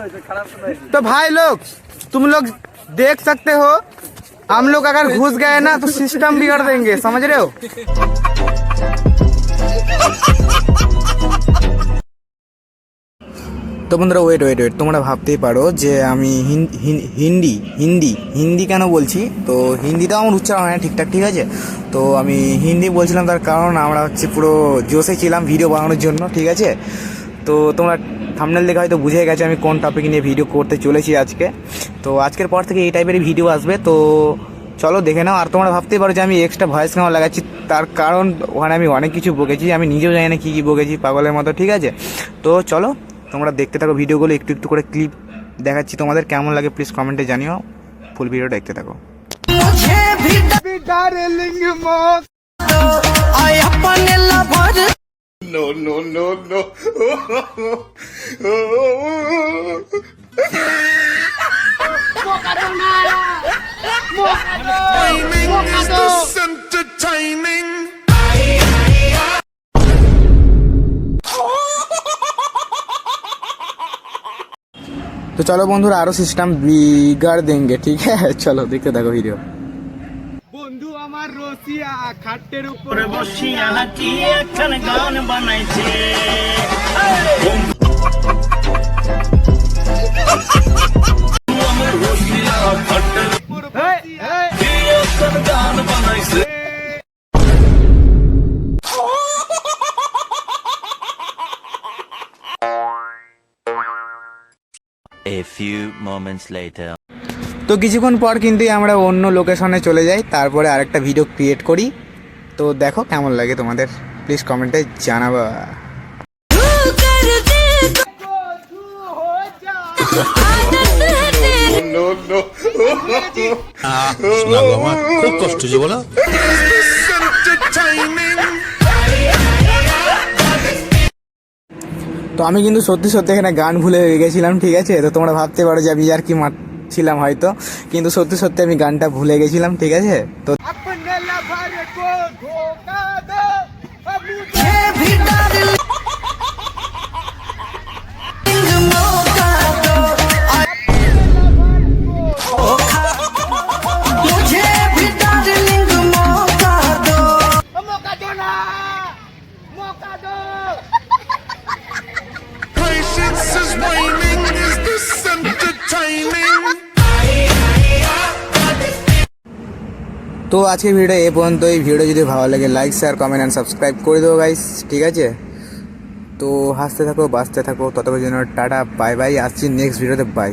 तो भाई लोग तुम लोग देख सकते हो, हम लोग अगर घुस गए ना तो सिस्टम बिगड़ देंगे, समझ रहे हो। তো বন্ধুরা ওয়েট ওয়েট ওয়েট তোমরা ভাবতেই পারো যে আমি হিন্দি কেন বলছি। তো হিন্দিটাও আমার উচ্চারণ হয় না ঠিকঠাক, ঠিক আছে। তো আমি হিন্দি বলছিলাম তার কারণ আমরা হচ্ছে পুরো জোশে ছিলাম ভিডিও বানানোর জন্য, ঠিক আছে। তো তোমরা থাম্বনেল দেখে হয়তো বুঝে গেছো আমি কোন টপিক নিয়ে ভিডিও করতে চলেছি আজকে। তো আজকের পর থেকে এই টাইপেরই ভিডিও আসবে, তো চলো দেখে নাও। আর তোমরা ভাবতেই পারো যে আমি এক্সট্রা ভয়েস কেন লাগাচ্ছি, তার কারণ ওখানে আমি অনেক কিছু বকেছি, আমি নিজেও জানি না কী কী বকেছি পাগলের মতো, ঠিক আছে। তো চলো তোমরা দেখতে থাকো ভিডিওগুলো, একটু একটু করে ক্লিপ দেখাচ্ছি, তোমাদের কেমন লাগে প্লিজ কমেন্টে জানিও। ফুল ভিডিও দেখতে থাকো। তো চলো বন্ধুরা আরো সিস্টেম বিগাড় দেंगे, ঠিক আছে। চলো দেখতে থাকো ভিডিও। বন্ধু আমার রসিয়া খাটের উপরে বসিয়া কি একখান গান বানাইছে, আমার রসিয়া খাটের উপরে বসিয়া কি একখান গান বানাইছে। A few moments later. তো কিছুক্ষণ পর কিন্তু আমরা অন্য লোকেশনে চলে যাই, তারপরে আরেকটা ভিডিও ক্রিয়েট করি। তো দেখো কেমন লাগে তোমাদের প্লিজ কমেন্টে জানাবা। খুব কষ্ট যে বলো। তো আমি কিন্তু সত্যি সত্যি এখানে গান ভুলে গেছিলাম, ঠিক আছে। তো তোমরা ভাবতে পারো যে আমি আর কি মারছিলাম হয়তো, কিন্তু সত্যি সত্যি আমি গানটা ভুলে গেছিলাম, ঠিক আছে। তো তো আজকের ভিডিও এ পর্যন্ত। এই ভিডিও যদি ভালো লাগে like share comment and subscribe করে দেবো গাইস, ঠিক আছে। তো হাসতে থাকো বাঁচতে থাকো, ততক্ষণ জন্য টাটা বাই বাই, আসছি নেক্সট ভিডিওতে, বাই।